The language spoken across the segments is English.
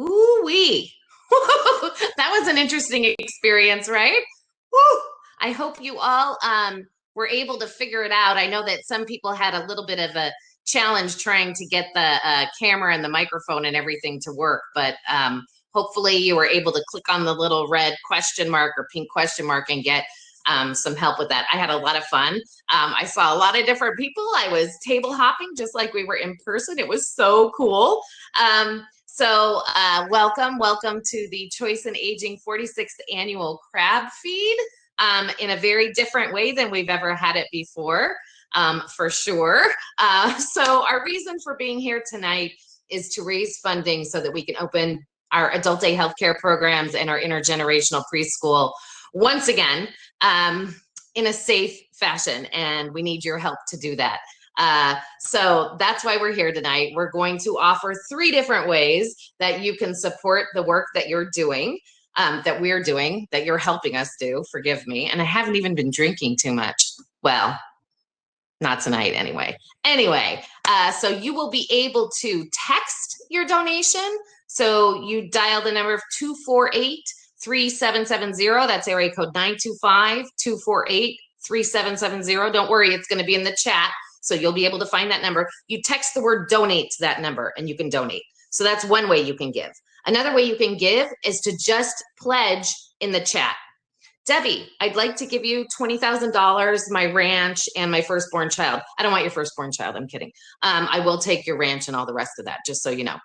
Ooh wee. That was an interesting experience, right? Woo. I hope you all were able to figure it out. I know that some people had a little bit of a challenge trying to get the camera and the microphone and everything to work, but hopefully you were able to click on the little red question mark or pink question mark and get some help with that. I had a lot of fun. I saw a lot of different people. I was table hopping just like we were in person. It was so cool. Welcome to the Choice in Aging 46th Annual Crab Feed in a very different way than we've ever had it before, for sure. So our reason for being here tonight is to raise funding so that we can open our adult day healthcare programs and our intergenerational preschool once again in a safe fashion, and we need your help to do that. So that's why we're here tonight. We're going to offer 3 different ways that you can support the work that you're doing, that we're doing, that you're helping us do, forgive me. And I haven't even been drinking too much. Well, not tonight anyway. So you will be able to text your donation. So you dial the number of 248-3770. That's area code 925-248-3770. Don't worry, it's going to be in the chat. So you'll be able to find that number. You text the word donate to that number and you can donate. So that's one way you can give. Another way you can give is to just pledge in the chat. Debbie, I'd like to give you $20,000, my ranch, and my firstborn child. I don't want your firstborn child. I'm kidding. I will take your ranch and all the rest of that, just so you know.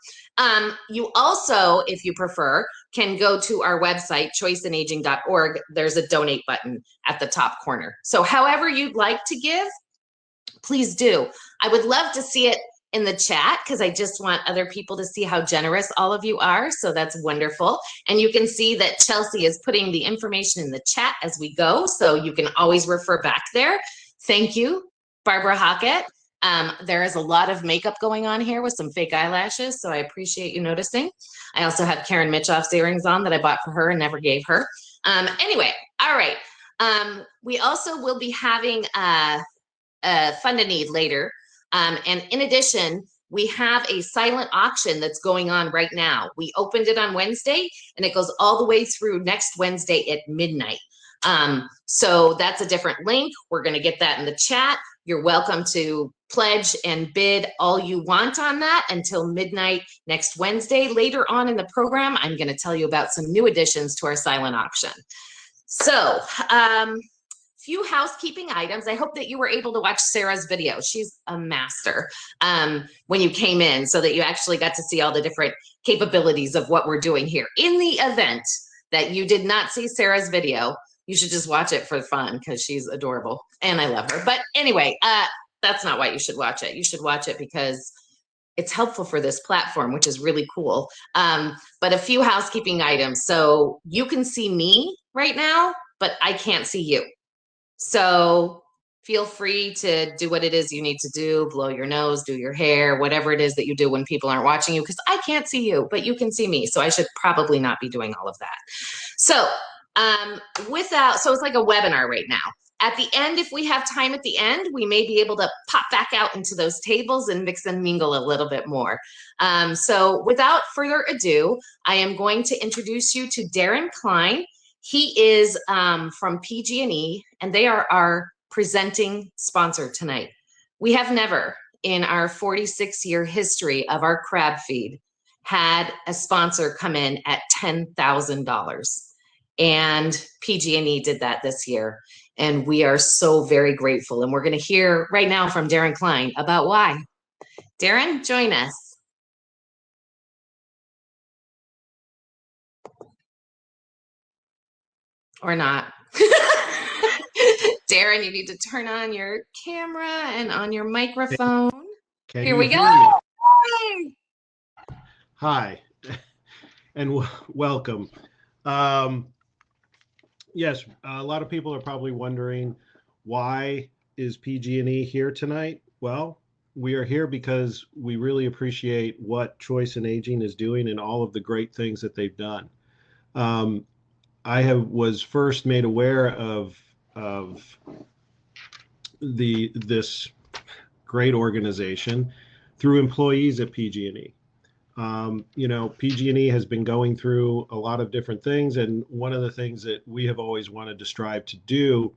You also, if you prefer, can go to our website, choiceinaging.org. There's a donate button at the top corner. So however you'd like to give, please do. I would love to see it in the chat because I just want other people to see how generous all of you are. So that's wonderful. And you can see that Chelsea is putting the information in the chat as we go. So you can always refer back there. Thank you, Barbara Hockett. There is a lot of makeup going on here with some fake eyelashes. So I appreciate you noticing. I also have Karen Mitchoff's earrings on that I bought for her and never gave her. Anyway, all right. We also will be having Fund a Need later. And in addition, we have a silent auction that's going on right now. We opened it on Wednesday and it goes all the way through next Wednesday at midnight. So that's a different link. We're going to get that in the chat. You're welcome to pledge and bid all you want on that until midnight next Wednesday. Later on in the program, I'm going to tell you about some new additions to our silent auction. So, few housekeeping items. I hope that you were able to watch Sarah's video. She's a master when you came in, so that you actually got to see all the different capabilities of what we're doing here. In the event that you did not see Sarah's video, you should just watch it for fun because she's adorable and I love her. But anyway, that's not why you should watch it. You should watch it because it's helpful for this platform, which is really cool. But a few housekeeping items. So you can see me right now, but I can't see you. So feel free to do what it is you need to do, blow your nose, do your hair, whatever it is that you do when people aren't watching you, because I can't see you, but you can see me. So I should probably not be doing all of that. So so it's like a webinar right now. At the end, if we have time at the end, we may be able to pop back out into those tables and mix and mingle a little bit more. So without further ado, I am going to introduce you to Darren Klein. He is from PG&E, and they are our presenting sponsor tonight. We have never, in our 46-year history of our crab feed, had a sponsor come in at $10,000. And PG&E did that this year. And we are so very grateful. And we're going to hear right now from Darren Klein about why. Darren, join us. Or not. Darren, you need to turn on your camera and on your microphone. Here we go. Hi, and welcome. Yes, a lot of people are probably wondering, why is PG&E here tonight? Well, we are here because we really appreciate what Choice in Aging is doing and all of the great things that they've done. I was first made aware of this great organization through employees at PG&E. PG&E has been going through a lot of different things, and one of the things that we have always wanted to strive to do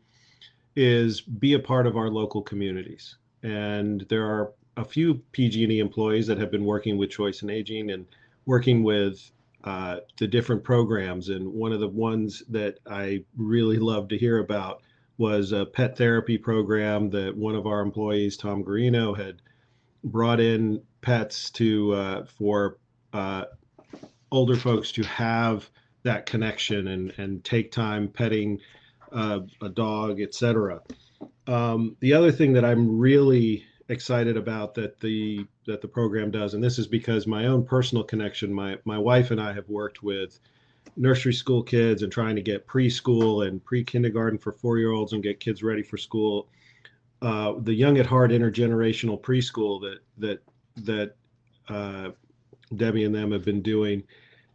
is be a part of our local communities. And there are a few PG&E employees that have been working with Choice and Aging and working with the different programs. And one of the ones that I really love to hear about was a pet therapy program that one of our employees, Tom Garino, had brought in pets to for older folks to have that connection and take time petting a dog, etc. The other thing that I'm really excited about that the program does, and this is because my own personal connection, my wife and I have worked with nursery school kids and trying to get preschool and pre-kindergarten for 4-year-olds and get kids ready for school. The Young at Heart intergenerational preschool that Debbie and them have been doing.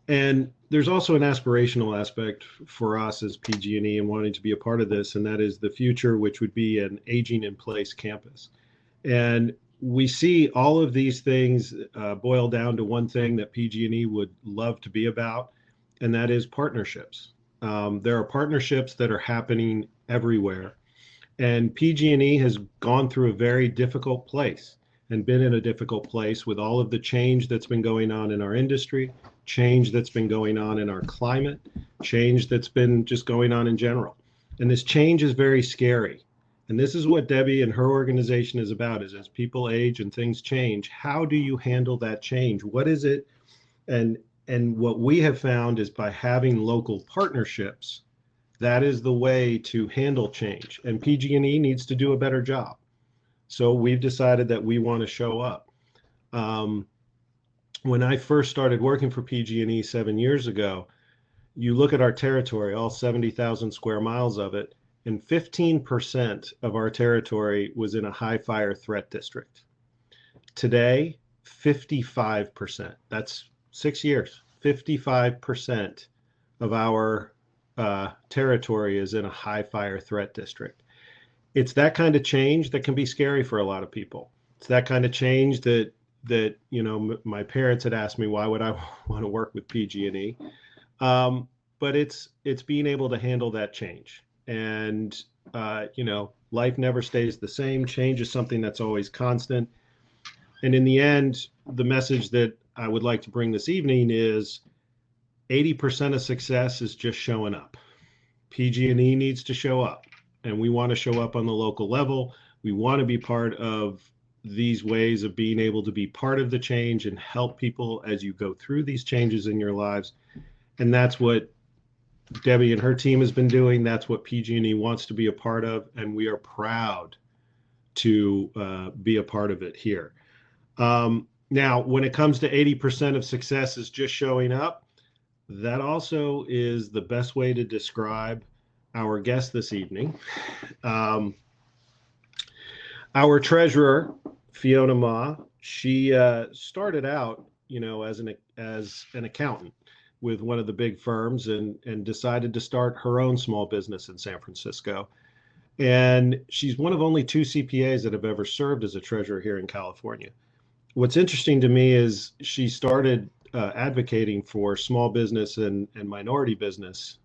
And there's also an aspirational aspect for us as PG&E and wanting to be a part of this, and that is the future, which would be an aging in place campus. And we see all of these things boil down to one thing that PG&E would love to be about, and that is partnerships. There are partnerships that are happening everywhere, and PG&E has gone through a very difficult place and been in a difficult place with all of the change that's been going on in our industry, change that's been going on in our climate, change that's been just going on in general. And this change is very scary. And this is what Debbie and her organization is about, is as people age and things change, how do you handle that change? What is it? And what we have found is by having local partnerships, that is the way to handle change. And PG&E needs to do a better job. So we've decided that we want to show up. When I first started working for PG&E 7 years ago, you look at our territory, all 70,000 square miles of it, and 15% of our territory was in a high fire threat district. Today, 55%. That's 6 years. 55% of our territory is in a high fire threat district. It's that kind of change that can be scary for a lot of people. It's that kind of change that my parents had asked me, why would I want to work with PG&E? But it's being able to handle that change. And life never stays the same. Change is something that's always constant. And in the end, the message that I would like to bring this evening is 80% of success is just showing up. PG&E needs to show up, and we want to show up on the local level. We want to be part of these ways of being able to be part of the change and help people as you go through these changes in your lives. And that's what Debbie and her team has been doing. That's what PG&E wants to be a part of, and we are proud to be a part of it here. Now, when it comes to 80% of success is just showing up, that also is the best way to describe our guest this evening. Our treasurer, Fiona Ma, she started out, as an accountant with one of the big firms and decided to start her own small business in San Francisco. And she's one of only 2 CPAs that have ever served as a treasurer here in California. What's interesting to me is she started advocating for small business and minority business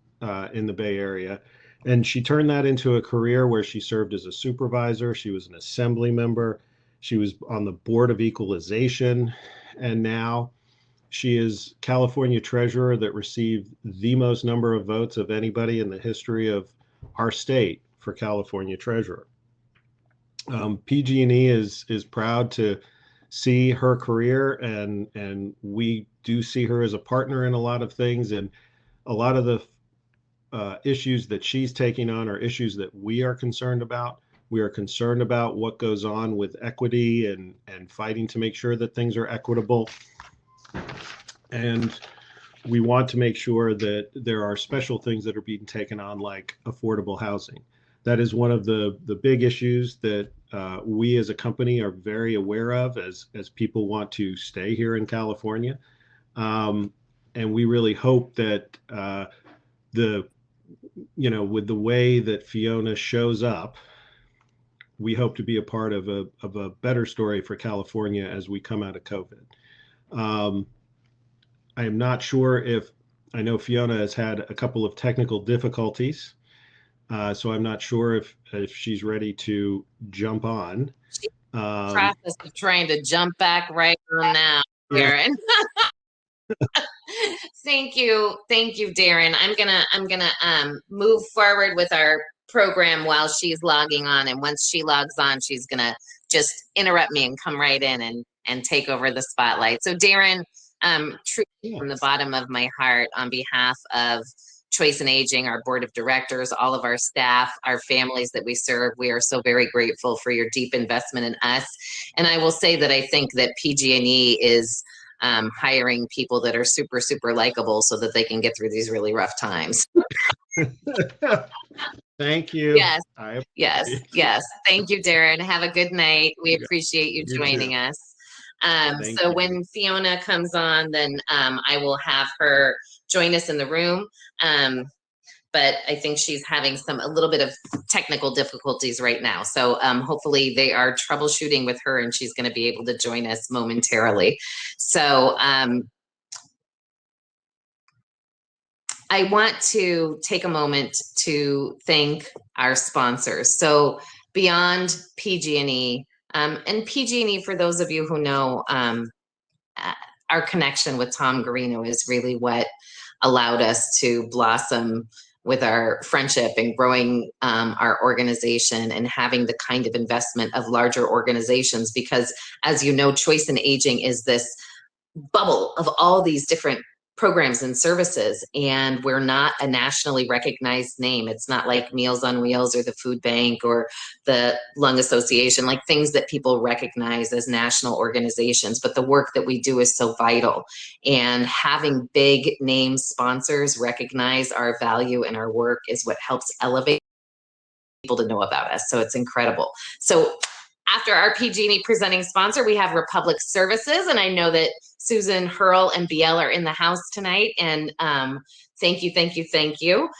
in the Bay Area. And she turned that into a career where she served as a supervisor. She was an assembly member. She was on the Board of Equalization. And now she is California treasurer that received the most number of votes of anybody in the history of our state for California treasurer. PG&E is proud to see her career, and we do see her as a partner in a lot of things. And a lot of the issues that she's taking on are issues that we are concerned about. We are concerned about what goes on with equity and fighting to make sure that things are equitable. And we want to make sure that there are special things that are being taken on, like affordable housing. That is one of the big issues that we as a company are very aware of as people want to stay here in California. And we really hope that with the way that Fiona shows up, we hope to be a part of a better story for California as we come out of COVID. I am not sure if, I know Fiona has had a couple of technical difficulties, so I'm not sure if she's ready to jump on. She's in the Um, process of trying to jump back right on now, yeah, Darren. Thank you, Darren. I'm gonna move forward with our program while she's logging on, and once she logs on, she's gonna just interrupt me and come right in and take over the spotlight. So, Darren, truly yeah. from the bottom of my heart, on behalf of Choice and Aging, our board of directors, all of our staff, our families that we serve, we are so very grateful for your deep investment in us. And I will say that I think that PG&E is hiring people that are super, super likable so that they can get through these really rough times. Thank you. Yes, I yes, appreciate yes. Thank you, Darren. Have a good night. We it. appreciate you You too. joining us. Thank So you. when Fiona comes on, then I will have her join us in the room. But I think she's having a little bit of technical difficulties right now. So hopefully they are troubleshooting with her and she's going to be able to join us momentarily. So I want to take a moment to thank our sponsors. So beyond PG&E, and PG&E, for those of you who know, our connection with Tom Garino is really what allowed us to blossom with our friendship and growing our organization and having the kind of investment of larger organizations. Because as you know, Choice and Aging is this bubble of all these different programs and services, and we're not a nationally recognized name. It's not like Meals on Wheels or the Food Bank or the Lung Association, like things that people recognize as national organizations, but the work that we do is so vital, and having big name sponsors recognize our value and our work is what helps elevate people to know about us. So it's incredible. So after our PG&E presenting sponsor, we have Republic Services, and I know that Susan, Hurl, and Biel are in the house tonight. And thank you, thank you, thank you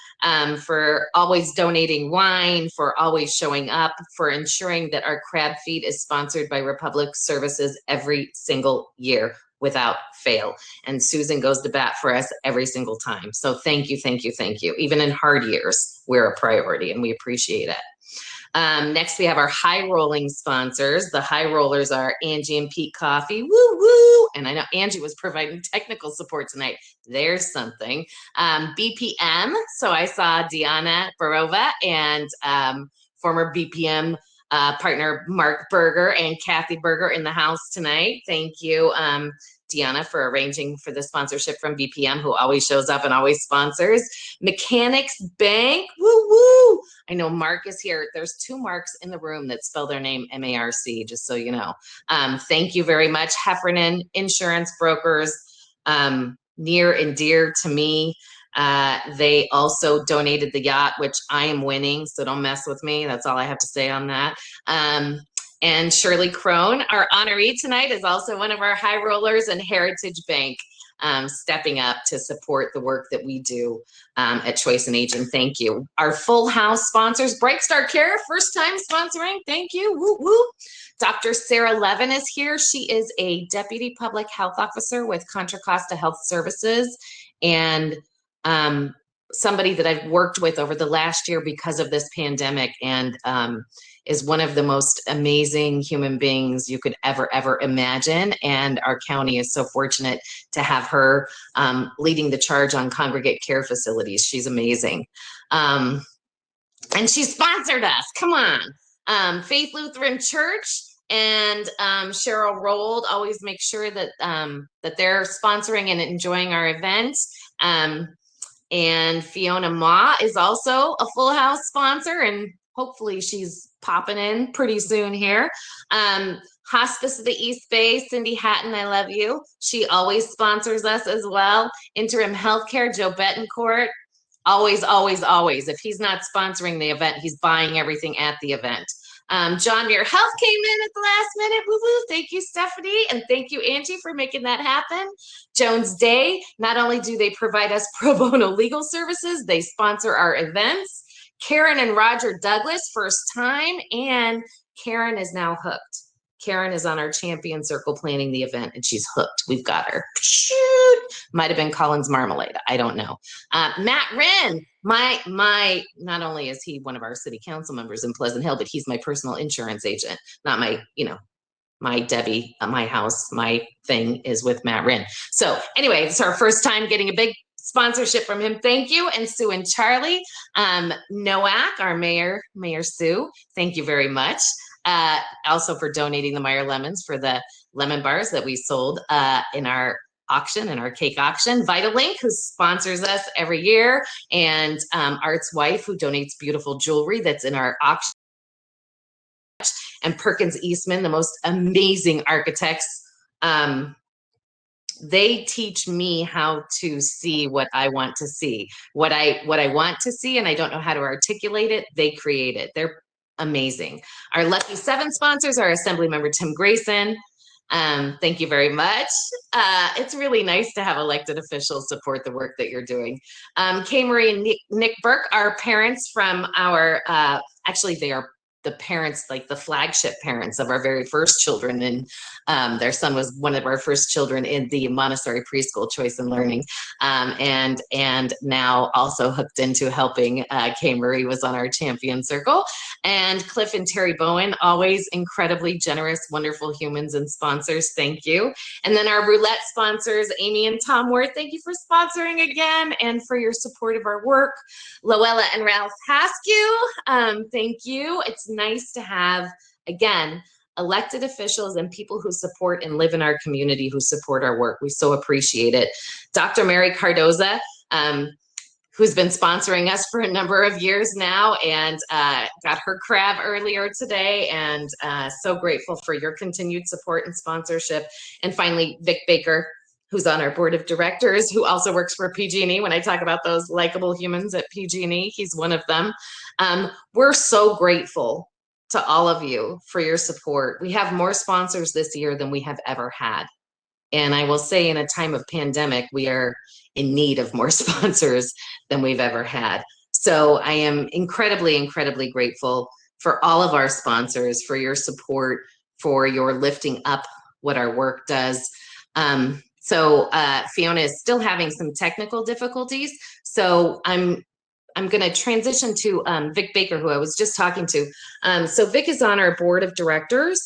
for always donating wine, for always showing up, for ensuring that our crab feed is sponsored by Republic Services every single year without fail. And Susan goes to bat for us every single time. So thank you, thank you, thank you. Even in hard years, we're a priority and we appreciate it. Next, we have our high rolling sponsors. The high rollers are Angie and Pete Coffee. Woo woo! And I know Angie was providing technical support tonight. There's something. BPM. So I saw Deanna Barova and former BPM partner Mark Berger and Kathy Berger in the house tonight. Thank you, Deanna, for arranging for the sponsorship from BPM, who always shows up and always sponsors. Mechanics Bank, woo woo! I know Mark is here. There's two Marks in the room that spell their name M-A-R-C, just so you know. Thank you very much. Heffernan Insurance Brokers, near and dear to me. They also donated the yacht, which I am winning, so don't mess with me. That's all I have to say on that. And Shirley Crone, our honoree tonight, is also one of our high rollers, and Heritage Bank, stepping up to support the work that we do at Choice and Aging. Thank you. Our full house sponsors, Bright Star Care, first time sponsoring. Thank you. Woo woo. Dr. Sarah Levin is here. She is a deputy public health officer with Contra Costa Health Services, and somebody that I've worked with over the last year because of this pandemic, and is one of the most amazing human beings you could ever imagine. And our county is so fortunate to have her leading the charge on congregate care facilities. She's amazing. And she sponsored us. Come on. Faith Lutheran Church and Cheryl Rold always make sure that that they're sponsoring and enjoying our events. And Fiona Ma is also a full house sponsor, and hopefully she's popping in pretty soon here. Hospice of the East Bay, Cindy Hatton, I love you. She always sponsors us as well. Interim Healthcare, Joe Betancourt, always, always, always. If he's not sponsoring the event, he's buying everything at the event. John Muir Health came in at the last minute. Woo woo. Thank you, Stephanie. And thank you, Angie, for making that happen. Jones Day, not only do they provide us pro bono legal services, they sponsor our events. Karen and Roger Douglas, first time, and Karen is now hooked. Karen is on our champion circle planning the event, and she's hooked. We've got her. Shoot. Might have been Collins Marmalade. I don't know. Matt Wren, my not only is he one of our city council members in Pleasant Hill, but he's my personal insurance agent, not my, my Debbie, my house, my thing is with Matt Wren. So anyway, it's our first time getting a big sponsorship from him. Thank you. And Sue and Charlie, Noack, our Mayor Sue, thank you very much. Also for donating the Meyer lemons for the lemon bars that we sold in our auction, in our cake auction. Vitalink, who sponsors us every year, and Art's wife, who donates beautiful jewelry that's in our auction. And Perkins Eastman, the most amazing architects. They teach me how to see what I want to see. What I want to see, and I don't know how to articulate it, they create it. They're amazing. Our Lucky 7 sponsors are Assemblymember Tim Grayson. Thank you very much. It's really nice to have elected officials support the work that you're doing. Kay Marie and Nick Burke are parents from our, actually they are the parents, like the flagship parents of our very first children. And their son was one of our first children in the Montessori preschool Choice and Learning. And now also hooked into helping. Kay Marie was on our champion circle. And Cliff and Terry Bowen, always incredibly generous, wonderful humans and sponsors. Thank you. And then our roulette sponsors, Amy and Tom Worth, thank you for sponsoring again and for your support of our work. Loella and Ralph Haskew, thank you. It's nice to have, again, elected officials and people who support and live in our community who support our work. We so appreciate it. Dr. Mary Cardoza, who's been sponsoring us for a number of years now, and got her crab earlier today, and so grateful for your continued support and sponsorship. And finally, Vic Baker, who's on our board of directors, who also works for PG&E. When I talk about those likable humans at PG&E, he's one of them. We're so grateful to all of you for your support. We have more sponsors this year than we have ever had. And I will say, in a time of pandemic, we are in need of more sponsors than we've ever had. So I am incredibly, incredibly grateful for all of our sponsors, for your support, for your lifting up what our work does. So Fiona is still having some technical difficulties. So I'm going to transition to Vic Baker, who I was just talking to. So Vic is on our board of directors,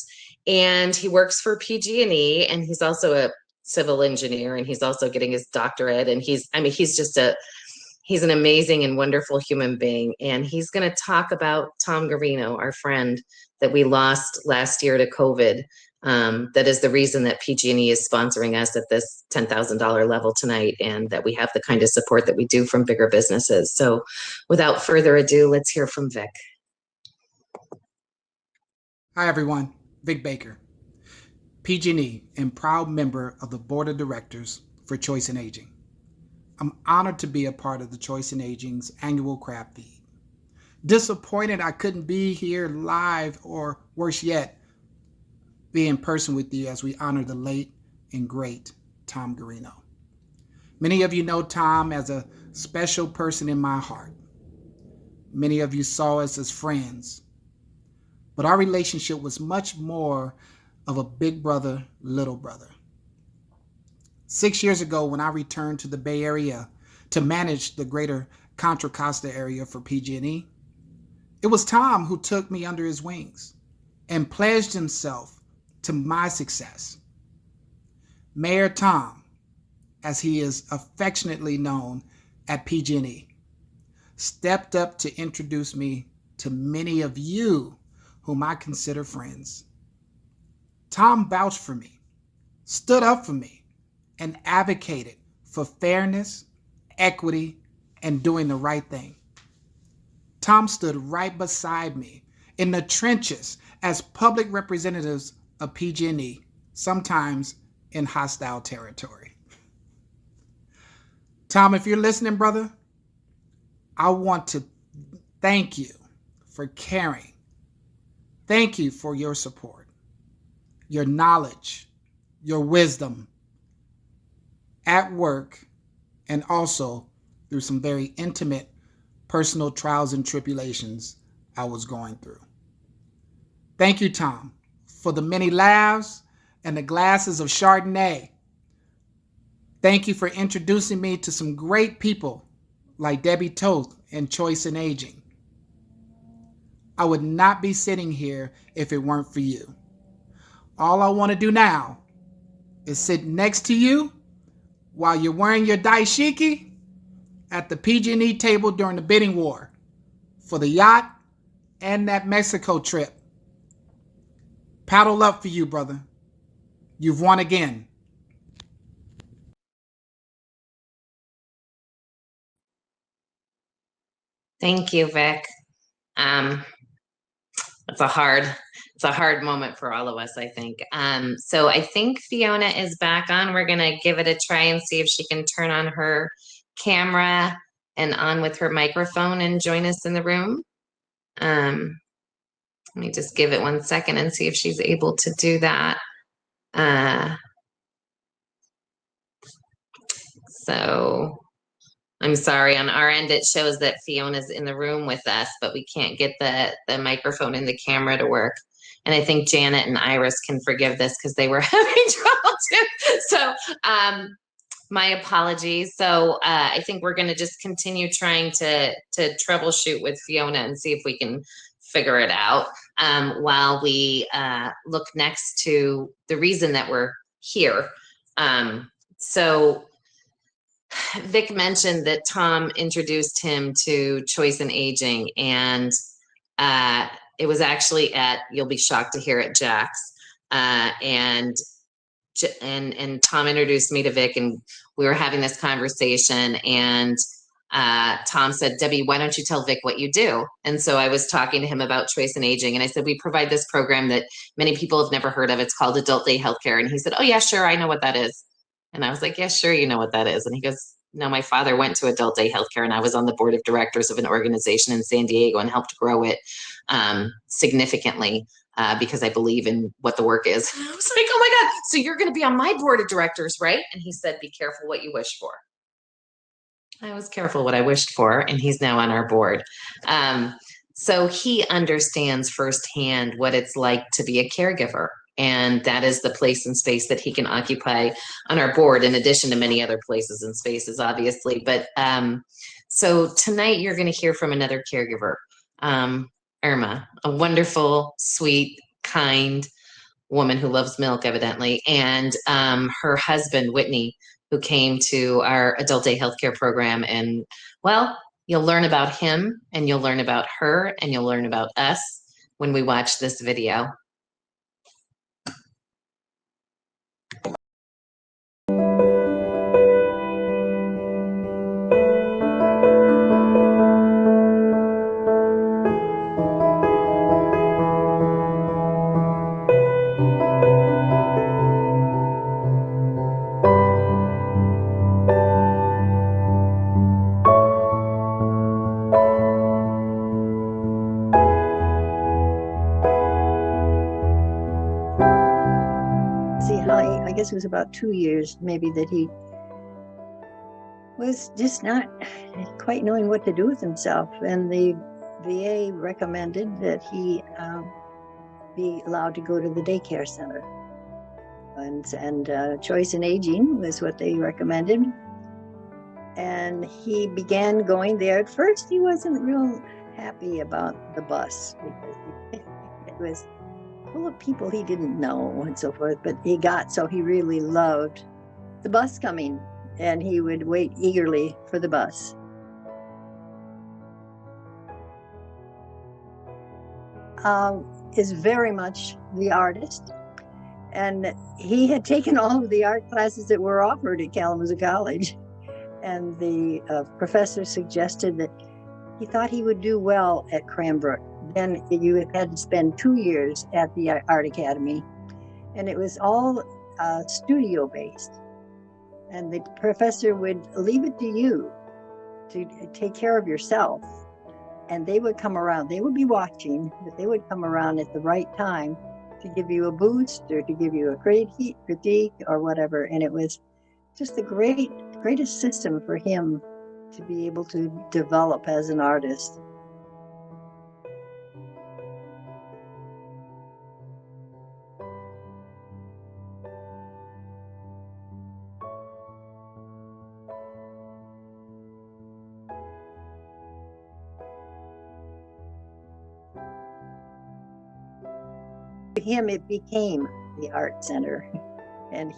and he works for PG&E, and he's also a civil engineer, and he's also getting his doctorate. And he's an amazing and wonderful human being. And he's going to talk about Tom Garino, our friend that we lost last year to COVID. That is the reason that PG&E is sponsoring us at this $10,000 level tonight, and that we have the kind of support that we do from bigger businesses. So without further ado, let's hear from Vic. Hi, everyone. Vic Baker, PG&E, and proud member of the Board of Directors for Choice and Aging. I'm honored to be a part of the Choice and Aging's annual crab feed. Disappointed I couldn't be here live, or worse yet, be in person with you as we honor the late and great Tom Garino. Many of you know Tom as a special person in my heart. Many of you saw us as friends, but our relationship was much more of a big brother, little brother. 6 years ago, when I returned to the Bay Area to manage the greater Contra Costa area for PG&E, it was Tom who took me under his wings and pledged himself to my success. Mayor Tom, as he is affectionately known at PG&E, stepped up to introduce me to many of you whom I consider friends. Tom vouched for me, stood up for me, and advocated for fairness, equity, and doing the right thing. Tom stood right beside me in the trenches as public representatives of PG&E, sometimes in hostile territory. Tom, if you're listening, brother, I want to thank you for caring. Thank you for your support, your knowledge, your wisdom at work, and also through some very intimate personal trials and tribulations I was going through. Thank you, Tom, for the many laughs and the glasses of Chardonnay. Thank you for introducing me to some great people like Debbie Toth and Choice in Aging. I would not be sitting here if it weren't for you. All I want to do now is sit next to you while you're wearing your dashiki at the PG&E table during the bidding war for the yacht and that Mexico trip. Paddle up for you, brother. You've won again. Thank you, Vic. It's a hard moment for all of us, I think. So I think Fiona is back on. We're gonna give it a try and see if she can turn on her camera and on with her microphone and join us in the room. Let me just give it 1 second and see if she's able to do that. So I'm sorry, on our end, it shows that Fiona's in the room with us, but we can't get the microphone and the camera to work. And I think Janet and Iris can forgive this because they were having trouble too. So my apologies. So I think we're going to just continue trying to troubleshoot with Fiona and see if we can figure it out while we look next to the reason that we're here. So Vic mentioned that Tom introduced him to Choice in Aging, and it was actually at, you'll be shocked to hear it, Jack's, and Tom introduced me to Vic, and we were having this conversation, and Tom said, Debbie, why don't you tell Vic what you do? And so I was talking to him about Choice in Aging, and I said, we provide this program that many people have never heard of. It's called Adult Day Healthcare. And he said, oh yeah, sure, I know what that is. And I was like, yeah, sure, you know what that is. And he goes, no, my father went to Adult Day Healthcare, and I was on the board of directors of an organization in San Diego and helped grow it significantly because I believe in what the work is. I was like, oh my God, so you're going to be on my board of directors, right? And he said, be careful what you wish for. I was careful what I wished for, and he's now on our board. So he understands firsthand what it's like to be a caregiver. And that is the place and space that he can occupy on our board, in addition to many other places and spaces, obviously. But so tonight you're going to hear from another caregiver, Irma, a wonderful, sweet, kind woman who loves milk, evidently, and her husband, Whitney, who came to our Adult Day Healthcare program. And well, you'll learn about him, and you'll learn about her, and you'll learn about us when we watch this video. I guess it was about 2 years maybe that he was just not quite knowing what to do with himself, and the VA recommended that he be allowed to go to the daycare center, and Choice in Aging was what they recommended, and he began going there. At first he wasn't real happy about the bus because it was full of people he didn't know and so forth, but he really loved the bus coming, and he would wait eagerly for the bus. Is very much the artist, and he had taken all of the art classes that were offered at Kalamazoo College, and the professor suggested that he thought he would do well at Cranbrook. Then you had to spend 2 years at the Art Academy, and it was all studio based. And the professor would leave it to you to take care of yourself. And they would come around, they would be watching, but they would come around at the right time to give you a boost or to give you a critique or whatever. And it was just the greatest system for him to be able to develop as an artist. For him, it became the art center. And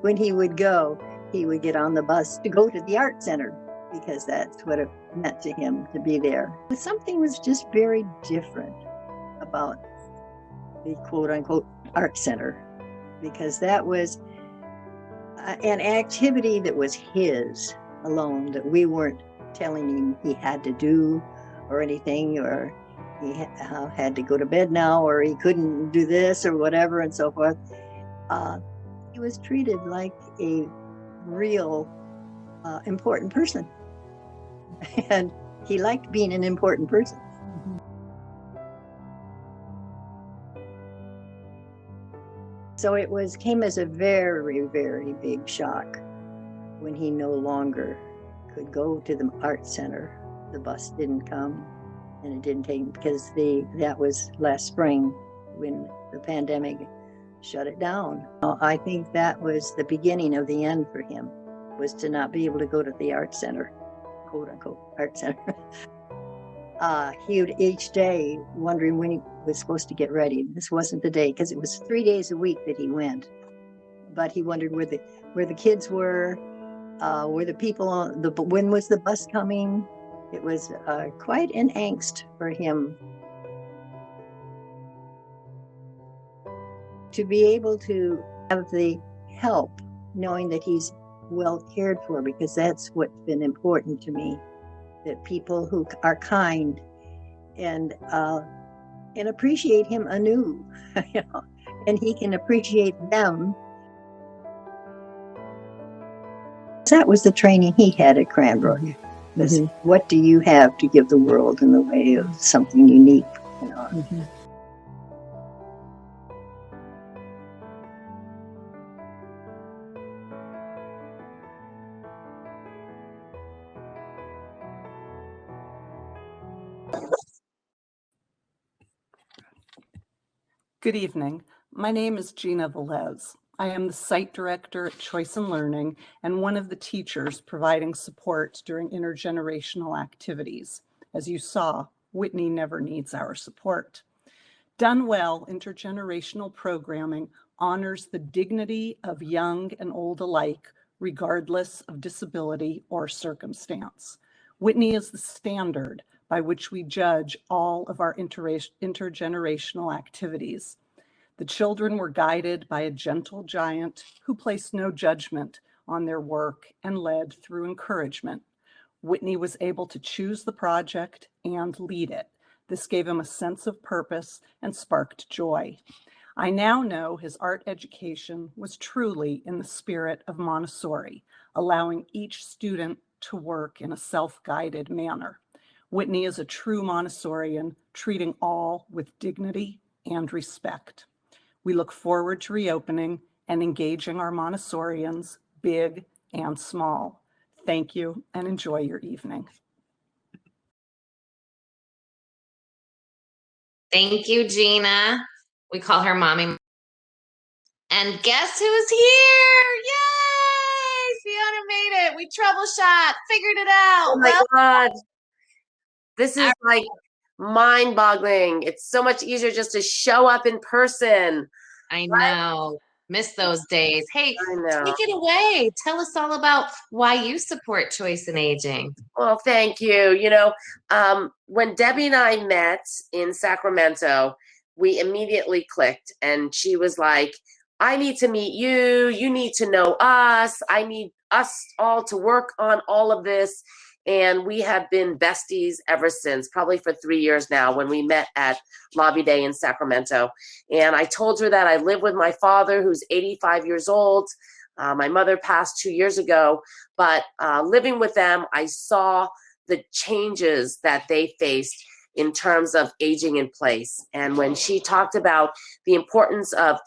when he would go, he would get on the bus to go to the art center because that's what it meant to him to be there. But something was just very different about the quote unquote art center, because that was an activity that was his alone, that we weren't telling him he had to do or anything, or he had to go to bed now, or he couldn't do this or whatever and so forth. He was treated like a real important person. And he liked being an important person. So it came as a very, very big shock when he no longer could go to the art center. The bus didn't come, and it didn't take, because that was last spring when the pandemic shut it down. I think that was the beginning of the end for him, was to not be able to go to the art center, quote unquote art center. He would each day wondering when he was supposed to get ready. This wasn't the day, because it was 3 days a week that he went. But he wondered where the kids were the people when was the bus coming? It was quite an angst for him. To be able to have the help, knowing that he's well cared for, because that's what's been important to me, that people who are kind and appreciate him anew, and he can appreciate them. That was the training he had at Cranbrook. Was what do you have to give the world in the way of something unique? Good evening. My name is Gina Velez. I am the site director at Choice and Learning and one of the teachers providing support during intergenerational activities. As you saw, Whitney never needs our support. Done well, intergenerational programming honors the dignity of young and old alike, regardless of disability or circumstance. Whitney is the standard by which we judge all of our intergenerational activities. The children were guided by a gentle giant who placed no judgment on their work and led through encouragement. Whitney was able to choose the project and lead it. This gave him a sense of purpose and sparked joy. I now know his art education was truly in the spirit of Montessori, allowing each student to work in a self-guided manner. Whitney is a true Montessorian, treating all with dignity and respect. We look forward to reopening and engaging our Montessorians, big and small. Thank you and enjoy your evening. Thank you, Gina. We call her Mommy. And guess who's here? Yay! Fiona made it. We troubleshot, figured it out. Oh my God. This is like mind-boggling. It's so much easier just to show up in person. I know. Miss those days. Hey, I know. take it away. Tell us all about why you support Choice in Aging. Well, thank you. When Debbie and I met in Sacramento, we immediately clicked, and she was like, I need to meet you. You need to know us. I need us all to work on all of this. And we have been besties ever since, probably for 3 years now, when we met at Lobby Day in Sacramento. And I told her that I live with my father, who's 85 years old. My mother passed 2 years ago, but living with them, I saw the changes that they faced in terms of aging in place. And when she talked about the importance of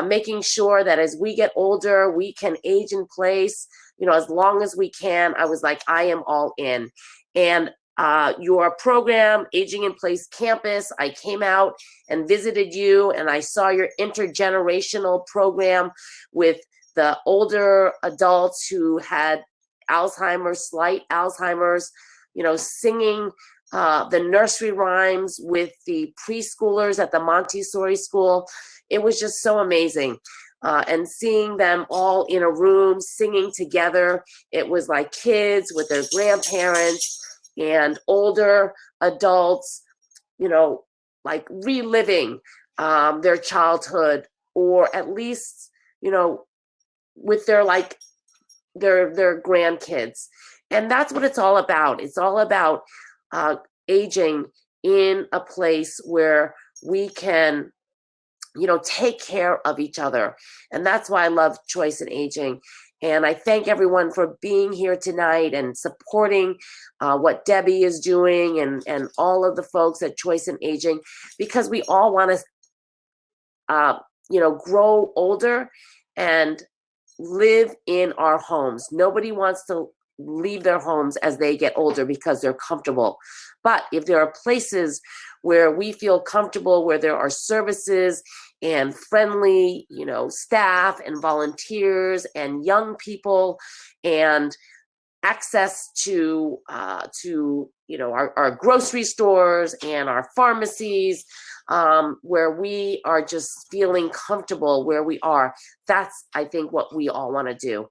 making sure that as we get older, we can age in place, as long as we can, I was like, I am all in. And your program, Aging in Place Campus, I came out and visited you, and I saw your intergenerational program with the older adults who had Alzheimer's, slight Alzheimer's, singing the nursery rhymes with the preschoolers at the Montessori school. It was just so amazing. And seeing them all in a room singing together, it was like kids with their grandparents and older adults, you know, like reliving their childhood, or at least, you know, with their like their grandkids. And that's what it's all about. It's all about aging in a place where we can, you know, take care of each other. And that's why I love Choice in Aging. And I thank everyone for being here tonight and supporting what Debbie is doing, and all of the folks at Choice in Aging, because we all want to, you know, grow older and live in our homes. Nobody wants to leave their homes as they get older because they're comfortable. But if there are places where we feel comfortable, where there are services and friendly, you know, staff and volunteers and young people and access to you know, our grocery stores and our pharmacies, where we are just feeling comfortable where we are. That's, I think, what we all want to do.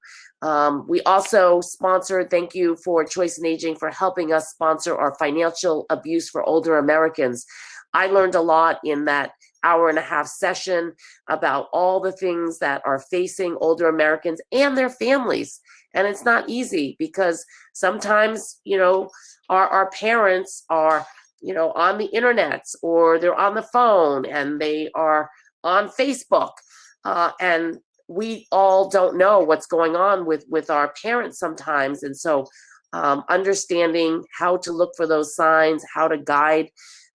We also sponsored, thank you for Choice in Aging for helping us sponsor our financial abuse for older Americans. I learned a lot in that hour-and-a-half session about all the things that are facing older Americans and their families. And it's not easy because sometimes, you know, our parents are, you know, on the internet, or they're on the phone, and they are on Facebook. And we all don't know what's going on with our parents sometimes. And so understanding how to look for those signs, how to guide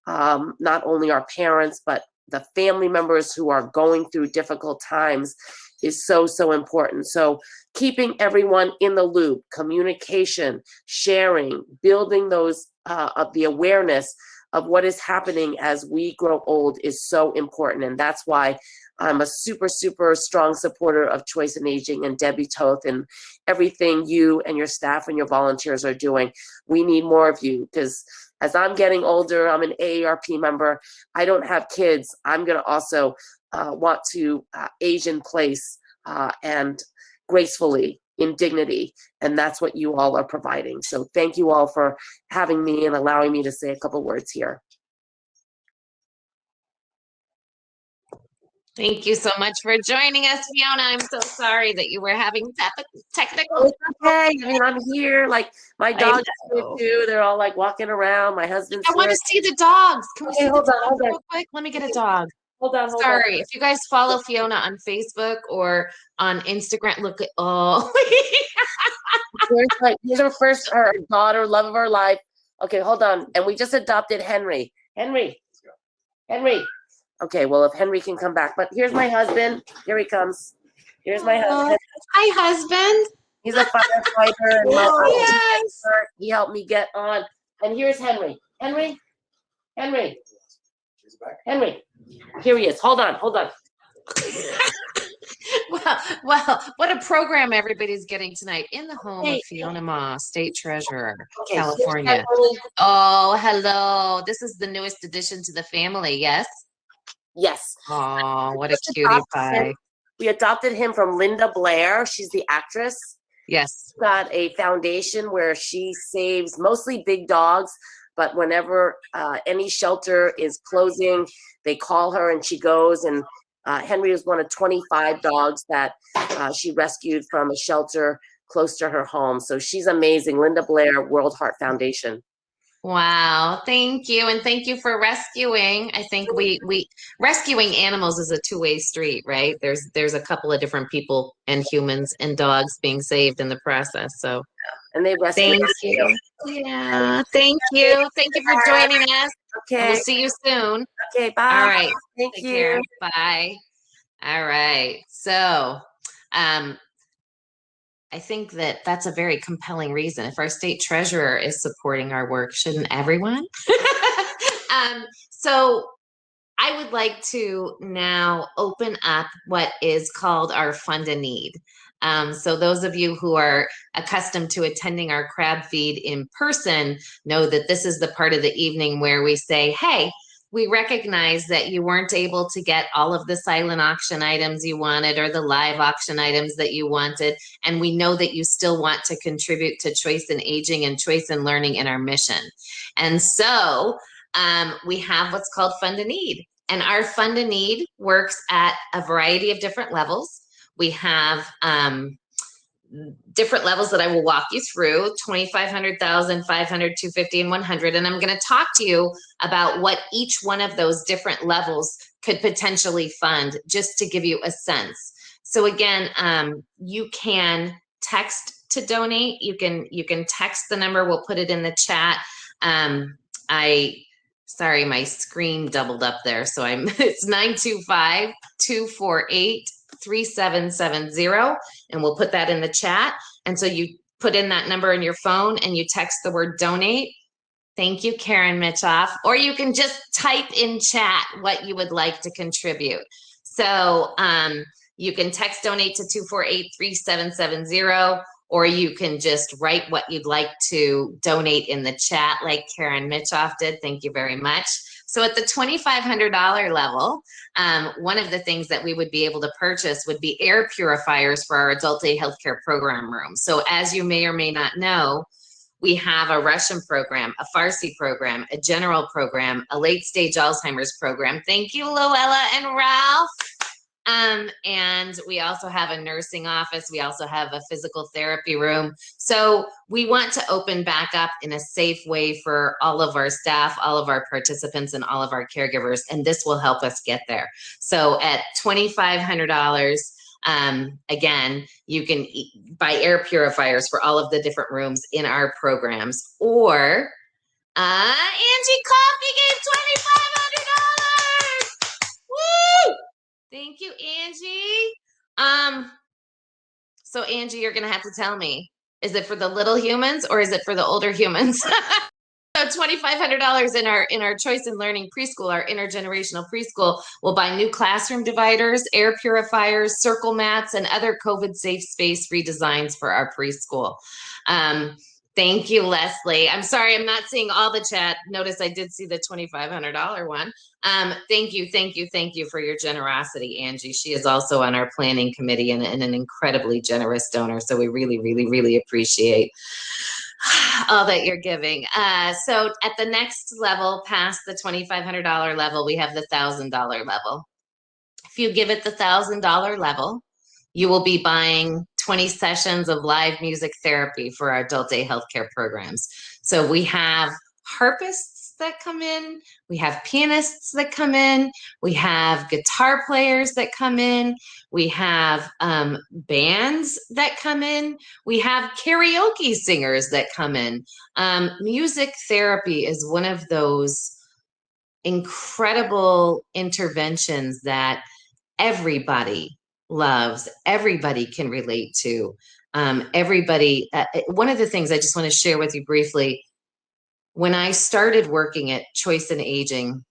not only our parents, but the family members who are going through difficult times is so, so important. So keeping everyone in the loop, communication, sharing, building those of the awareness of what is happening as we grow old is so important. And that's why I'm a super, super strong supporter of Choice in Aging and Debbie Toth and everything you and your staff and your volunteers are doing. We need more of you, because as I'm getting older, I'm an AARP member. I don't have kids. I'm going to also want to age in place and gracefully, in dignity. And that's what you all are providing. So thank you all for having me and allowing me to say a couple words here. Thank you so much for joining us, Fiona. I'm so sorry that you were having technical. It's okay. I mean, I'm here. Like, my dogs are here too. They're all like walking around. My husband's I want here. to see the dogs. Can we see the hold dogs on. real quick? Let me get a dog. Hold on. Sorry. If you guys follow Fiona on Facebook or on Instagram, look at Here's our daughter, love of our life. Okay, hold on. And we just adopted Henry. Henry. Okay, well, if Henry can come back. But here's my husband. Here he comes. Here's my husband. Hi, husband. He's a firefighter. And Yes. he helped me get on. And here's Henry. Henry. Here he is. Hold on. Well, what a program everybody's getting tonight in the home of Fiona Ma, State Treasurer, California. Oh, hello. This is the newest addition to the family, yes? Yes. Oh, what a cutie pie. We adopted him from Linda Blair. She's the actress. Yes. Got a foundation where she saves mostly big dogs, but whenever any shelter is closing, they call her and she goes. And Henry was one of 25 dogs that she rescued from a shelter close to her home. So she's amazing. Linda Blair, World Heart Foundation. Wow. Thank you. And thank you for rescuing. I think we rescuing animals is a two-way street, right? There's a couple of different people and humans and dogs being saved in the process. So and they rescue. Thank you. Yeah. Thank you. Thank you for joining us. Okay. We'll see you soon. Okay. Bye. All right. Thank Take you. care. Bye. All right. So, I think that that's a very compelling reason. If our state treasurer is supporting our work, shouldn't everyone? So I would like to now open up what is called our Fund a Need. So those of you who are accustomed to attending our crab feed in person know that this is the part of the evening where we say, hey, we recognize that you weren't able to get all of the silent auction items you wanted or the live auction items that you wanted. And we know that you still want to contribute to choice in aging and choice in learning in our mission. And so we have what's called Fund a Need. And our Fund a Need works at a variety of different levels. We have different levels that I will walk you through: 2,500, 1,000, 500, 250, and 100. And I'm going to talk to you about what each one of those different levels could potentially fund, just to give you a sense. So again, you can text to donate. You can text the number. We'll put it in the chat. Sorry, my screen doubled up there. So it's 925-248-3770, and we'll put that in the chat. And so you put in that number in your phone and you text the word donate. Thank you, Karen Mitchoff. Or you can just type in chat what you would like to contribute. So you can text donate to 248-3770, or you can just write what you'd like to donate in the chat like Karen Mitchoff did. Thank you very much. So at the $2,500 level, one of the things that we would be able to purchase would be air purifiers for our adult day healthcare program room. So as you may or may not know, we have a Russian program, a Farsi program, a general program, a late stage Alzheimer's program. Thank you, Luella and Ralph. And we also have a nursing office. We also have a physical therapy room. So we want to open back up in a safe way for all of our staff, all of our participants, and all of our caregivers. And this will help us get there. So at $2,500, again, you can buy air purifiers for all of the different rooms in our programs. Or Angie Coffee gave $2,500. Woo! Thank you, Angie. So Angie, you're gonna have to tell me, is it for the little humans or is it for the older humans? So $2,500 in our Choice in Learning preschool, our intergenerational preschool, will buy new classroom dividers, air purifiers, circle mats, and other COVID safe space redesigns for our preschool. Thank you, Leslie. I'm sorry, I'm not seeing all the chat. Notice I did see the $2,500 one. Thank you for your generosity, Angie. She is also on our planning committee and an incredibly generous donor. So we really appreciate all that you're giving. So at the next level, past the $2,500 level, we have the $1,000 level. If you give it the $1,000 level, you will be buying 20 sessions of live music therapy for our adult day healthcare programs. So we have harpists that come in, we have pianists that come in, we have guitar players that come in, we have bands that come in, we have karaoke singers that come in. Music therapy is one of those incredible interventions that everybody loves, everybody can relate to. Everybody, one of the things I just want to share with you briefly, when I started working at Choice in Aging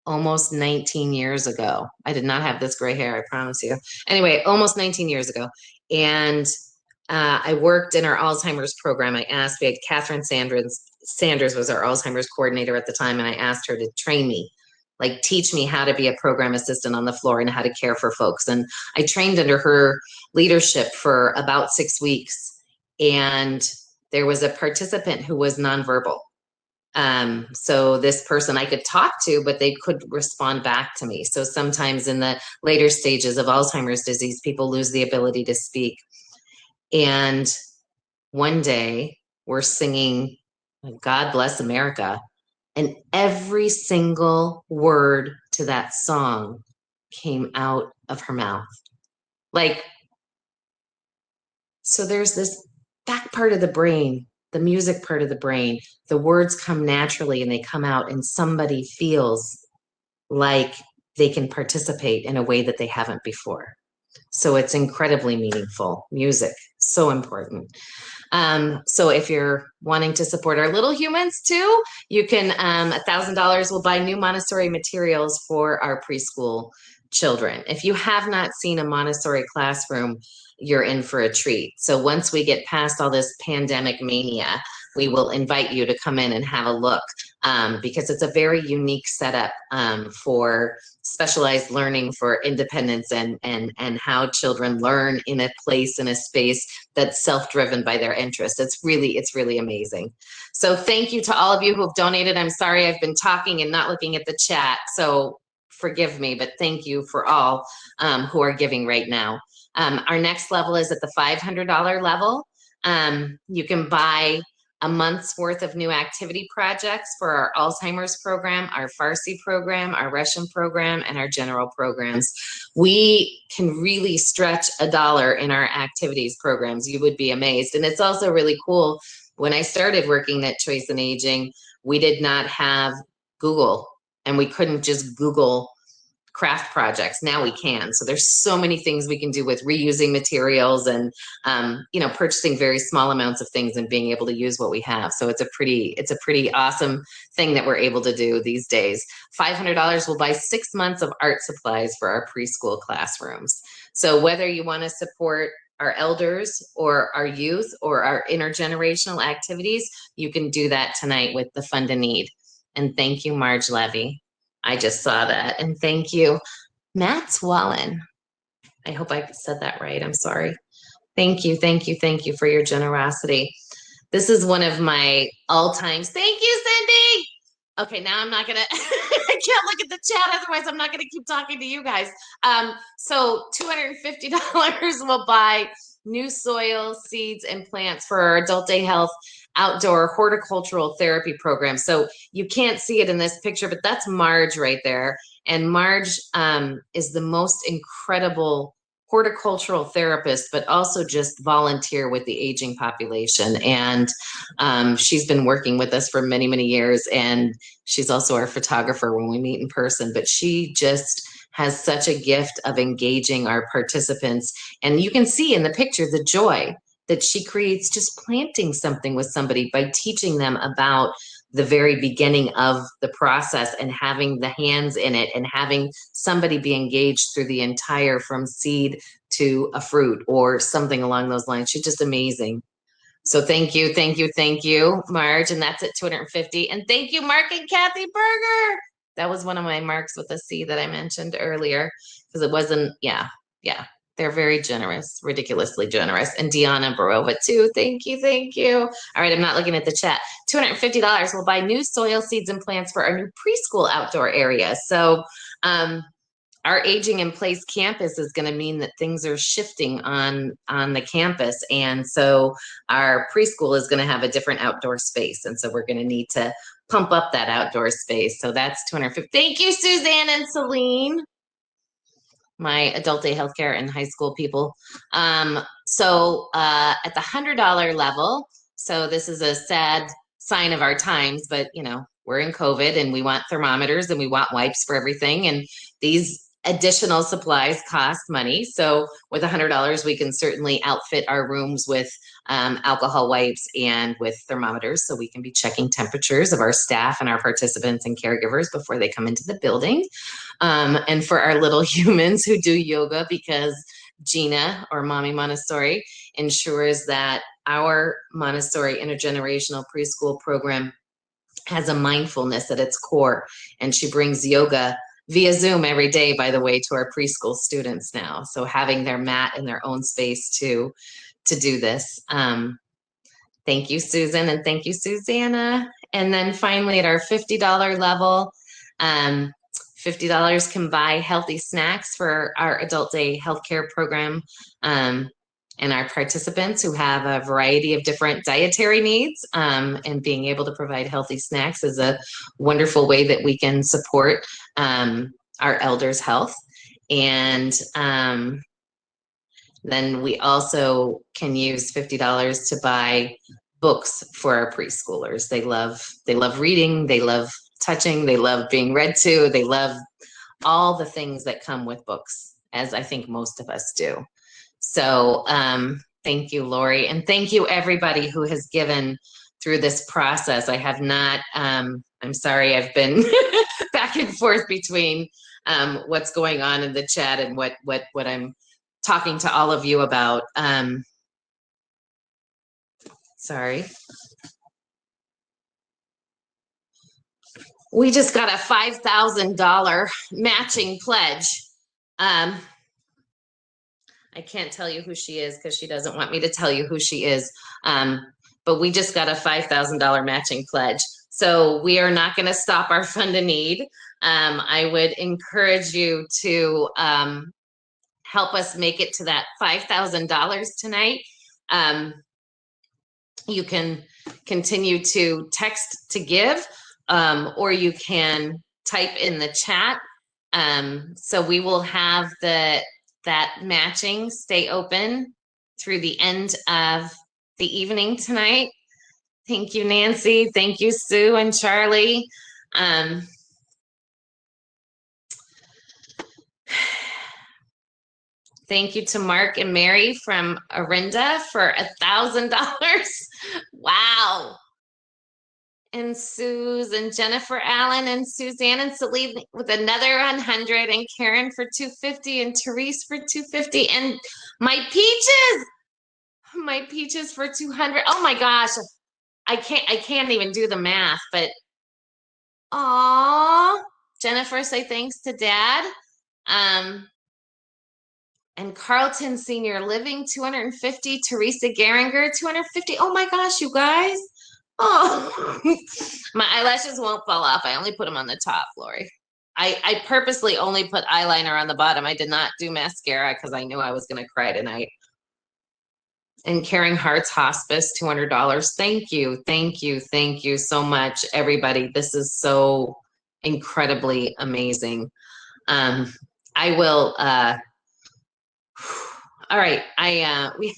almost 19 years ago, I did not have this gray hair, I promise you. Anyway, almost 19 years ago. And I worked in our Alzheimer's program. We had Catherine Sanders was our Alzheimer's coordinator at the time, and I asked her to train me, like teach me how to be a program assistant on the floor and how to care for folks. And I trained under her leadership for about 6 weeks. And there was a participant who was nonverbal. So this person I could talk to, but they could respond back to me. So sometimes in the later stages of Alzheimer's disease, people lose the ability to speak. And one day we're singing God Bless America, and every single word to that song came out of her mouth. Like, so there's this back part of the brain, the music part of the brain, the words come naturally and they come out, and somebody feels like they can participate in a way that they haven't before. So it's incredibly meaningful. Music, so important. So if you're wanting to support our little humans too, you can, $1,000 will buy new Montessori materials for our preschool children. If you have not seen a Montessori classroom, you're in for a treat. So once we get past all this pandemic mania, we will invite you to come in and have a look, because it's a very unique setup for specialized learning for independence and how children learn in a place, in a space that's self-driven by their interests. It's really amazing. So thank you to all of you who have donated. I'm sorry I've been talking and not looking at the chat, so forgive me, but thank you for all who are giving right now. Our next level is at the $500 level. You can buy a month's worth of new activity projects for our Alzheimer's program, our Farsi program, our Russian program, and our general programs. We can really stretch $1 in our activities programs. You would be amazed. And it's also really cool. When I started working at Choice in Aging, we did not have Google, and we couldn't just Google craft projects. Now we can. So there's so many things we can do with reusing materials and purchasing very small amounts of things and being able to use what we have. So it's a pretty awesome thing that we're able to do these days. $500 will buy 6 months of art supplies for our preschool classrooms. So whether you want to support our elders or our youth or our intergenerational activities, you can do that tonight with the Fund a Need. And thank you, Marge Levy. I just saw that. And thank you, Matt Swallen. I hope I said that right. I'm sorry. Thank you for your generosity. This is one of my all-times. Thank you, Cindy. Okay, now I'm not gonna, I can't look at the chat, otherwise I'm not gonna keep talking to you guys. So $250 will buy new soil, seeds, and plants for our Adult Day Health outdoor horticultural therapy program. So you can't see it in this picture, but that's Marge right there. And Marge is the most incredible horticultural therapist, but also just volunteer with the aging population. And she's been working with us for many, many years. And she's also our photographer when we meet in person, but she just has such a gift of engaging our participants. And you can see in the picture the joy that she creates just planting something with somebody by teaching them about the very beginning of the process and having the hands in it and having somebody be engaged through the entire, from seed to a fruit or something along those lines. She's just amazing. So thank you, Marge. And that's at $250. And thank you, Mark and Kathy Berger. That was one of my marks with a C that I mentioned earlier, because it wasn't, yeah. They're very generous, ridiculously generous. And Deanna Barova too, thank you. All right, I'm not looking at the chat. $250 will buy new soil, seeds, and plants for our new preschool outdoor area. So our Aging in Place campus is gonna mean that things are shifting on the campus. And so our preschool is gonna have a different outdoor space. And so we're gonna need to pump up that outdoor space. So that's $250. Thank you, Suzanne and Celine, my adult day healthcare and high school people. So at the $100 level, so this is a sad sign of our times, but we're in COVID and we want thermometers and we want wipes for everything. And these additional supplies cost money. So with $100, we can certainly outfit our rooms with alcohol wipes and with thermometers, so we can be checking temperatures of our staff and our participants and caregivers before they come into the building. And for our little humans who do yoga, because Gina, or Mommy Montessori, ensures that our Montessori intergenerational preschool program has a mindfulness at its core. And she brings yoga via Zoom every day, by the way, to our preschool students now. So having their mat in their own space to do this. Thank you, Susan, and thank you, Susanna. And then finally at our $50 level, $50 can buy healthy snacks for our Adult Day Healthcare program and our participants who have a variety of different dietary needs, and being able to provide healthy snacks is a wonderful way that we can support our elders' health. And then we also can use $50 to buy books for our preschoolers. They love reading, they love touching, they love being read to, they love all the things that come with books, as I think most of us do. So thank you, Lori, and thank you everybody who has given through this process. I have not, I'm sorry, I've been back and forth between what's going on in the chat and what I'm talking to all of you about. Sorry. We just got a $5,000 matching pledge. I can't tell you who she is because she doesn't want me to tell you who she is. But we just got a $5,000 matching pledge. So we are not going to stop our fund a need. I would encourage you to help us make it to that $5,000 tonight. You can continue to text to give, or you can type in the chat. So we will have that matching stay open through the end of the evening tonight. Thank you, Nancy. Thank you, Sue and Charlie. Thank you to Mark and Mary from Arinda for $1,000. Wow. And Suze and Jennifer Allen and Suzanne and Celine with another 100, and Karen for 250, and Therese for 250, and my peaches for 200. Oh my gosh. I can't even do the math, but aw, Jennifer, say thanks to Dad. And Carlton Senior Living, 250. Teresa Geringer, 250. Oh my gosh, you guys. Oh, my eyelashes won't fall off. I only put them on the top, Lori. I purposely only put eyeliner on the bottom. I did not do mascara because I knew I was going to cry tonight. And Caring Hearts Hospice, $200. Thank you, thank you, thank you so much, everybody. This is so incredibly amazing. I will. All right, we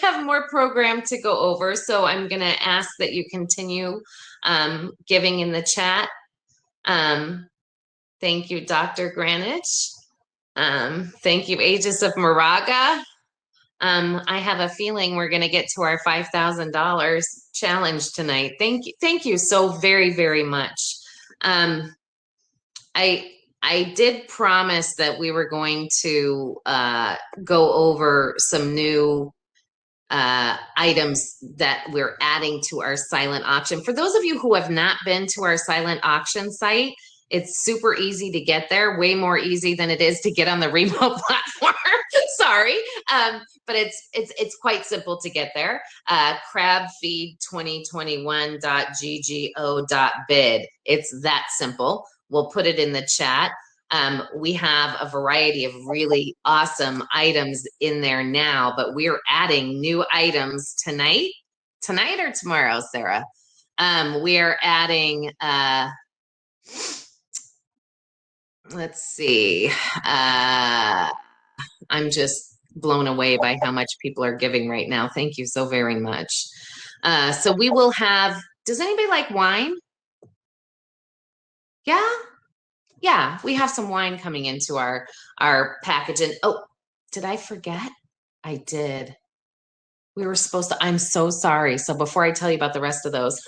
have more program to go over, so I'm going to ask that you continue giving in the chat. Thank you, Dr. Granich. Thank you, Aegis of Moraga. I have a feeling we're going to get to our $5,000 challenge tonight. Thank you so very, very much. I did promise that we were going to go over some new items that we're adding to our silent auction. For those of you who have not been to our silent auction site, it's super easy to get there, way more easy than it is to get on the remote platform. Sorry, but it's quite simple to get there. crabfeed2021.ggo.bid. It's that simple. We'll put it in the chat. We have a variety of really awesome items in there now, but we're adding new items tonight or tomorrow, Sarah. We are adding, let's see. I'm just blown away by how much people are giving right now. Thank you so very much. So we will have, does anybody like wine? Yeah? Yeah, we have some wine coming into our package. And oh, did I forget? I did. We were supposed to, I'm so sorry. So before I tell you about the rest of those,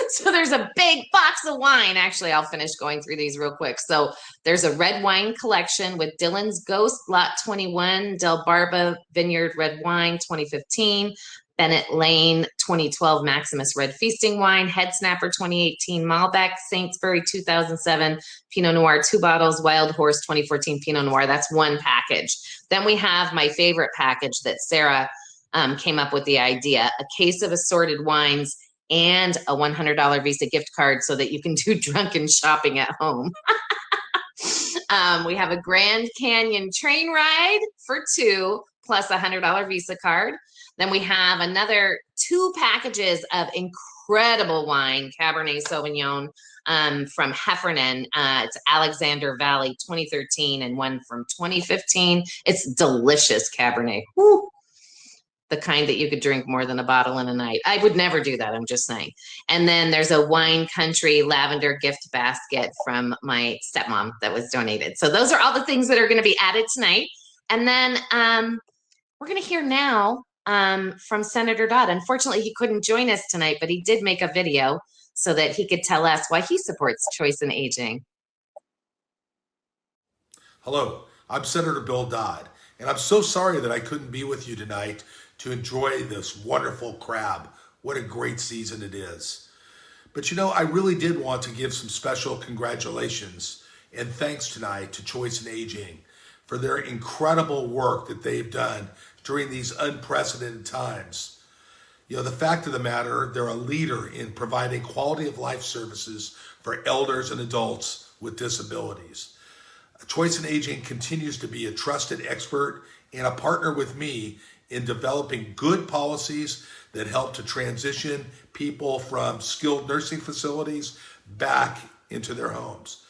so there's a big box of wine. Actually, I'll finish going through these real quick. So there's a red wine collection with Dylan's Ghost, Lot 21, Del Barba Vineyard Red Wine, 2015. Bennett Lane 2012 Maximus Red Feasting Wine, Head Snapper 2018 Malbec, Saintsbury 2007 Pinot Noir, 2 bottles, Wild Horse 2014 Pinot Noir. That's one package. Then we have my favorite package that Sarah came up with the idea, a case of assorted wines and a $100 Visa gift card so that you can do drunken shopping at home. We have a Grand Canyon train ride for 2 plus a $100 Visa card. Then we have another 2 packages of incredible wine, Cabernet Sauvignon from Heffernan. It's Alexander Valley 2013 and one from 2015. It's delicious Cabernet. Woo. The kind that you could drink more than a bottle in a night. I would never do that, I'm just saying. And then there's a Wine Country lavender gift basket from my stepmom that was donated. So those are all the things that are going to be added tonight. And then we're going to hear now from Senator Dodd. Unfortunately, he couldn't join us tonight, but he did make a video so that he could tell us why he supports choice in aging. Hello, I'm Senator Bill Dodd, And I'm so sorry that I couldn't be with you tonight to enjoy this wonderful crab. What a great season it is. But you know, I really did want to give some special congratulations and thanks tonight to Choice and Aging for their incredible work that they've done during these unprecedented times. You know, the fact of the matter, they're a leader in providing quality of life services for elders and adults with disabilities. Choice and Aging continues to be a trusted expert and a partner with me in developing good policies that help to transition people from skilled nursing facilities back into their homes.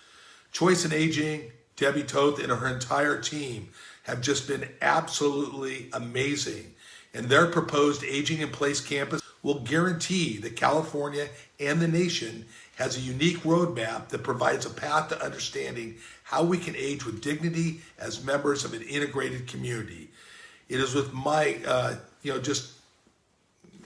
Choice and Aging, Debbie Toth and her entire team have just been absolutely amazing. And their proposed Aging in Place campus will guarantee that California and the nation has a unique roadmap that provides a path to understanding how we can age with dignity as members of an integrated community. It is with my, just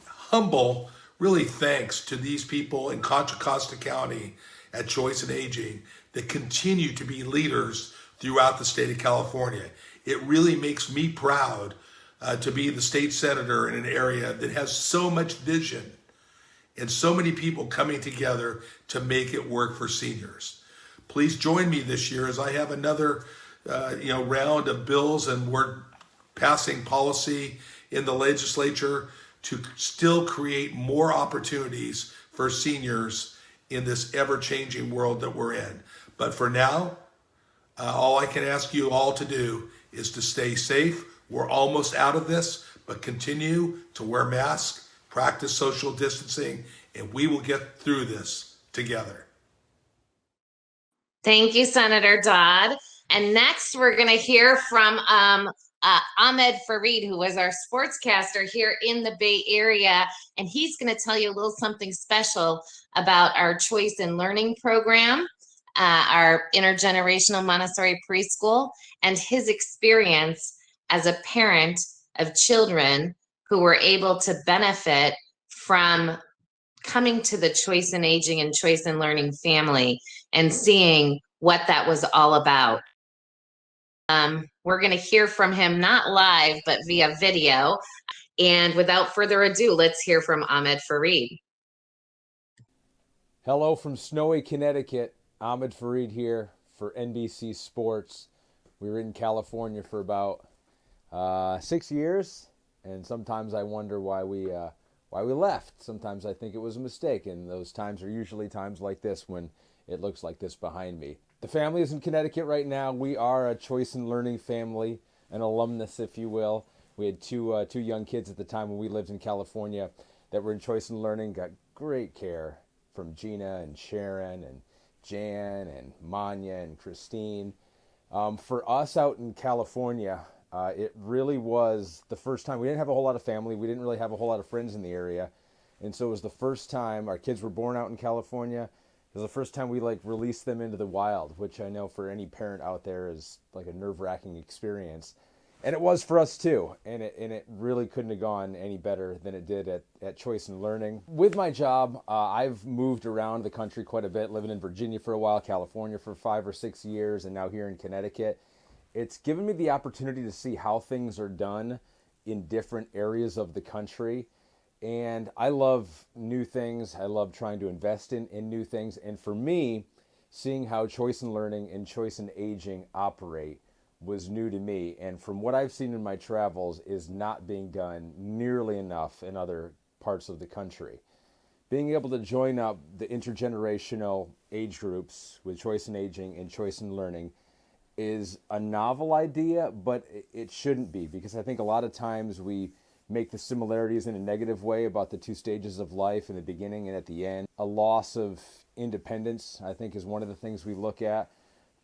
humble, really thanks to these people in Contra Costa County at Choice and Aging that continue to be leaders throughout the state of California. It really makes me proud to be the state senator in an area that has so much vision and so many people coming together to make it work for seniors. Please join me this year as I have another round of bills, and we're passing policy in the legislature to still create more opportunities for seniors in this ever-changing world that we're in. But for now, all I can ask you all to do is to stay safe. We're almost out of this, but continue to wear masks, practice social distancing, and we will get through this together. Thank you, Senator Dodd. And next, we're going to hear from Ahmed Fareed, who is our sportscaster here in the Bay Area. And he's going to tell you a little something special about our Choice in Learning program, our intergenerational Montessori preschool, and his experience as a parent of children who were able to benefit from coming to the Choice in Aging and Choice in Learning family and seeing what that was all about. We're going to hear from him, not live, but via video. And without further ado, let's hear from Ahmed Fareed. Hello from snowy Connecticut. Ahmed Fareed here for NBC Sports. We were in California for about 6 years, and sometimes I wonder why we left. Sometimes I think it was a mistake, and those times are usually times like this when it looks like this behind me. The family is in Connecticut right now. We are a Choice in Learning family, an alumnus, if you will. We had two young kids at the time when we lived in California that were in Choice in Learning, got great care from Gina and Sharon and Jan and Manya and Christine. For us out in California, it really was the first time. We didn't have a whole lot of family. We didn't really have a whole lot of friends in the area. And so it was the first time our kids were born out in California. It was the first time we released them into the wild, which I know for any parent out there is like a nerve-wracking experience. And it was for us too. And it really couldn't have gone any better than it did at Choice in Learning. With my job, I've moved around the country quite a bit, living in Virginia for a while, California for 5 or 6 years, and now here in Connecticut. It's given me the opportunity to see how things are done in different areas of the country. And I love new things. I love trying to invest in new things. And for me, seeing how Choice in Learning and Choice in Aging operate was new to me. And from what I've seen in my travels is not being done nearly enough in other parts of the country. Being able to join up the intergenerational age groups with Choice in Aging and Choice in Learning is a novel idea, but it shouldn't be, because I think a lot of times we make the similarities in a negative way about the two stages of life in the beginning and at the end. A loss of independence, I think, is one of the things we look at,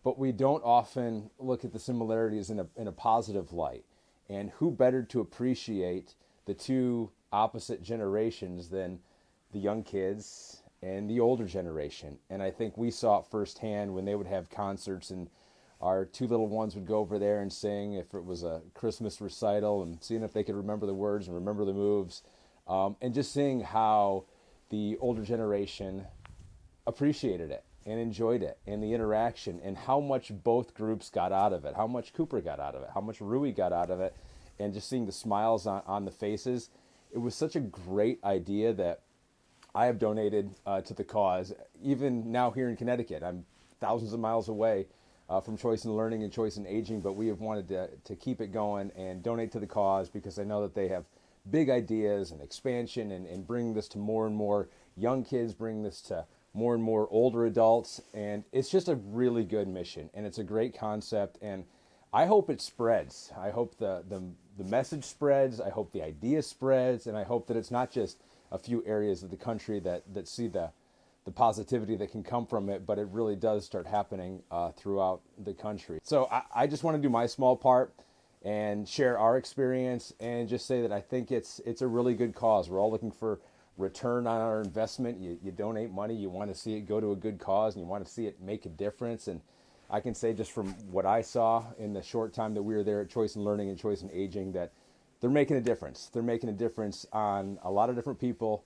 but we don't often look at the similarities in a positive light. And who better to appreciate the two opposite generations than the young kids and the older generation? And I think we saw it firsthand when they would have concerts and our two little ones would go over there and sing if it was a Christmas recital, and seeing if they could remember the words and remember the moves, and just seeing how the older generation appreciated it. and enjoyed it, and the interaction, and how much both groups got out of it, how much Cooper got out of it, how much Rui got out of it, and just seeing the smiles on the faces. It was such a great idea that I have donated to the cause. Even now here in Connecticut, I'm thousands of miles away from Choice in Learning and Choice in Aging, but we have wanted to keep it going and donate to the cause because I know that they have big ideas and expansion and bring this to more and more young kids, bring this to more and more older adults. And it's just a really good mission, and it's a great concept. And I hope it spreads. I hope the message spreads. I hope the idea spreads. And I hope that it's not just a few areas of the country that see the positivity that can come from it, but it really does start happening throughout the country. So I just want to do my small part and share our experience and just say that I think it's a really good cause. We're all looking for return on our investment. You donate money, you want to see it go to a good cause, and you want to see it make a difference. And I can say just from what I saw in the short time that we were there at Choice in Learning and Choice in Aging that they're making a difference. They're making a difference on a lot of different people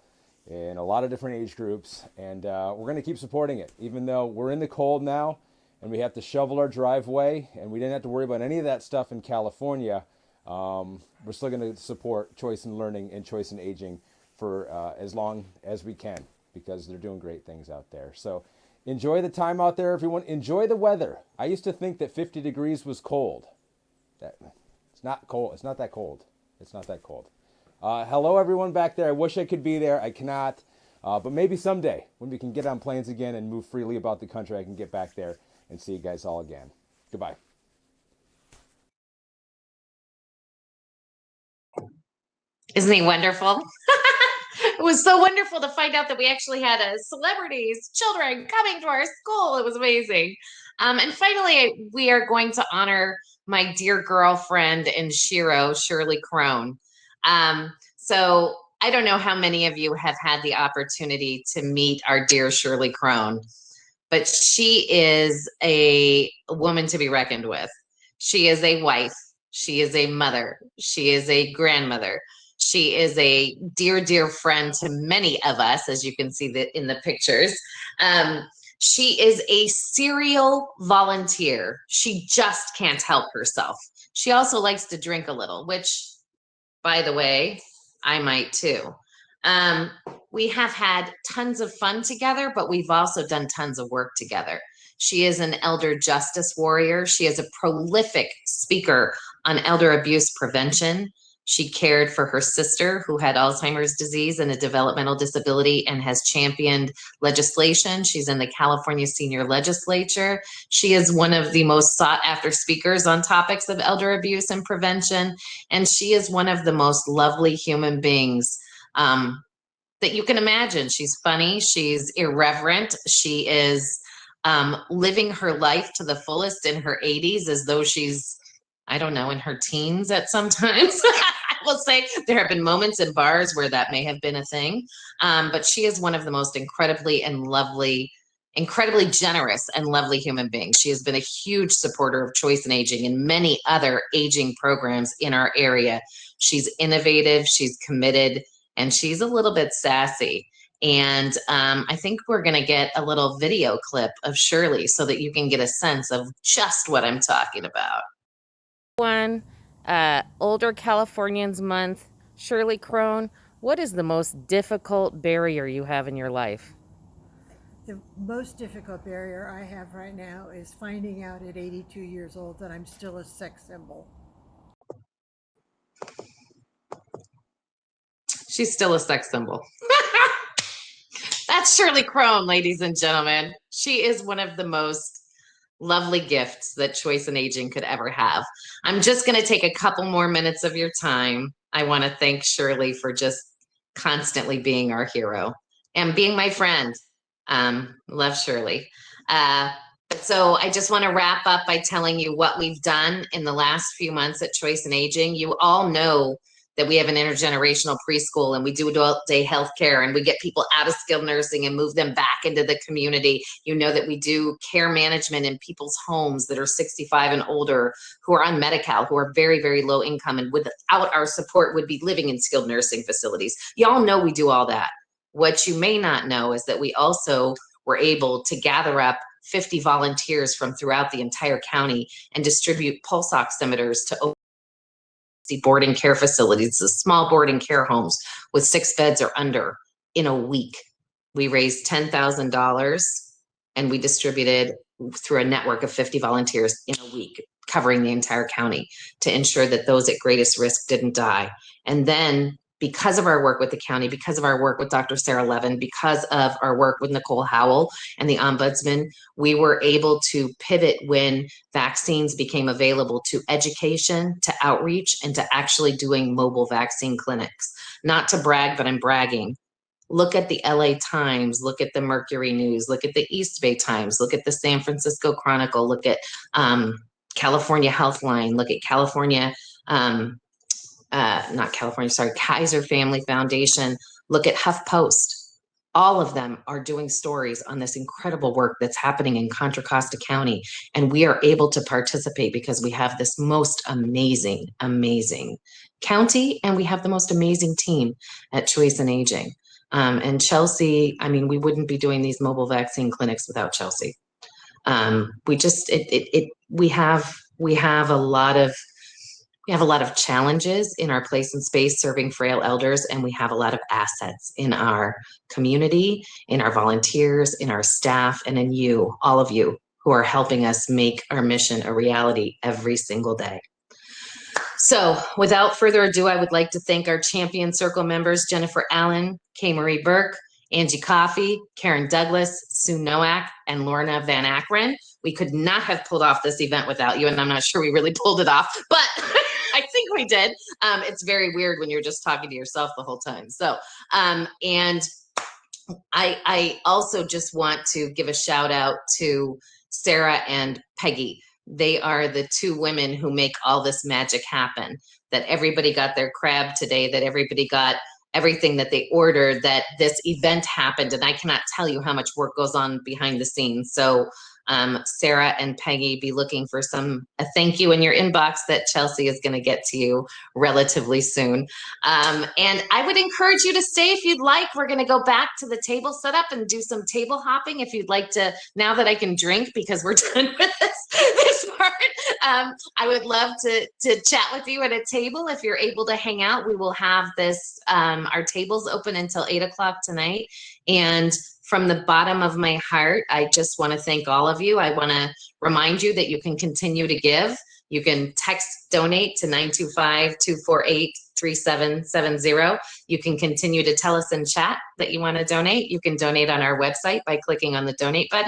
in a lot of different age groups, and we're going to keep supporting it, even though we're in the cold now and we have to shovel our driveway, and we didn't have to worry about any of that stuff in California. We're still going to support Choice in Learning and Choice in Aging for as long as we can, because they're doing great things out there. So enjoy the time out there, everyone. Enjoy the weather. I used to think that 50 degrees was cold. It's not cold. It's not that cold. It's not that cold. Hello, everyone back there. I wish I could be there. I cannot. But maybe someday when we can get on planes again and move freely about the country, I can get back there and see you guys all again. Goodbye. Isn't he wonderful? It was so wonderful to find out that we actually had celebrities, children coming to our school. It was amazing. And finally, we are going to honor my dear girlfriend and Shiro, Shirley Crone. So I don't know how many of you have had the opportunity to meet our dear Shirley Crone, but she is a woman to be reckoned with. She is a wife. She is a mother. She is a grandmother. She is a dear, dear friend to many of us, as you can see that in the pictures. She is a serial volunteer. She just can't help herself. She also likes to drink a little, which, by the way, I might too. We have had tons of fun together, but we've also done tons of work together. She is an elder justice warrior. She is a prolific speaker on elder abuse prevention. She cared for her sister who had Alzheimer's disease and a developmental disability and has championed legislation. She's in the California Senior Legislature. She is one of the most sought after speakers on topics of elder abuse and prevention. And she is one of the most lovely human beings that you can imagine. She's funny. She's irreverent. She is living her life to the fullest in her 80s as though she's, I don't know, in her teens at some times. I will say there have been moments in bars where that may have been a thing. But she is one of the most incredibly generous and lovely human beings. She has been a huge supporter of Choice in Aging and many other aging programs in our area. She's innovative, she's committed, and she's a little bit sassy. And I think we're going to get a little video clip of Shirley so that you can get a sense of just what I'm talking about. Older Californians Month. Shirley Crone, what is the most difficult barrier you have in your life? The most difficult barrier I have right now is finding out at 82 years old that I'm still a sex symbol. She's still a sex symbol. That's Shirley Crone, ladies and gentlemen. She is one of the most lovely gifts that Choice in Aging could ever have. I'm just going to take a couple more minutes of your time. I want to thank Shirley for just constantly being our hero and being my friend. Love Shirley. So I just want to wrap up by telling you what we've done in the last few months at Choice in Aging. You all know that we have an intergenerational preschool and we do adult day health care and we get people out of skilled nursing and move them back into the community. You know that we do care management in people's homes that are 65 and older who are on Medi-Cal, who are very, very low income and without our support would be living in skilled nursing facilities. Y'all know we do all that. What you may not know is that we also were able to gather up 50 volunteers from throughout the entire county and distribute pulse oximeters to boarding care facilities, the small boarding care homes with 6 beds or under in a week. We raised $10,000 and we distributed through a network of 50 volunteers in a week, covering the entire county to ensure that those at greatest risk didn't die. And then because of our work with the county, because of our work with Dr. Sarah Levin, because of our work with Nicole Howell and the Ombudsman, we were able to pivot when vaccines became available to education, to outreach, and to actually doing mobile vaccine clinics. Not to brag, but I'm bragging. Look at the LA Times, look at the Mercury News, look at the East Bay Times, look at the San Francisco Chronicle, look at California Healthline, look at California, Kaiser Family Foundation, look at HuffPost. All of them are doing stories on this incredible work that's happening in Contra Costa County. And we are able to participate because we have this most amazing, amazing county, and we have the most amazing team at Choice in Aging. And Chelsea, I mean, we wouldn't be doing these mobile vaccine clinics without Chelsea. We have a lot of challenges in our place and space serving frail elders, and we have a lot of assets in our community, in our volunteers, in our staff, and in you, all of you who are helping us make our mission a reality every single day. So without further ado, I would like to thank our Champion Circle members, Jennifer Allen, Kay Marie Burke, Angie Coffey, Karen Douglas, Sue Nowak, and Lorna Van Akron. We could not have pulled off this event without you, and I'm not sure we really pulled it off, but I think we did. It's very weird when you're just talking to yourself the whole time. So, and I also just want to give a shout out to Sarah and Peggy. They are the 2 women who make all this magic happen, that everybody got their crab today, that everybody got everything that they ordered, that this event happened, and I cannot tell you how much work goes on behind the scenes. So Sarah and Peggy, be looking for a thank you in your inbox that Chelsea is going to get to you relatively soon. And I would encourage you to stay if you'd like. We're going to go back to the table setup and do some table hopping if you'd like to, now that I can drink because we're done with this part. I would love to chat with you at a table. If you're able to hang out, we will have this, our tables open until 8 o'clock tonight. And from the bottom of my heart, I just want to thank all of you. I want to remind you that you can continue to give. You can text donate to 925-248-3770. You can continue to tell us in chat that you want to donate. You can donate on our website by clicking on the donate button.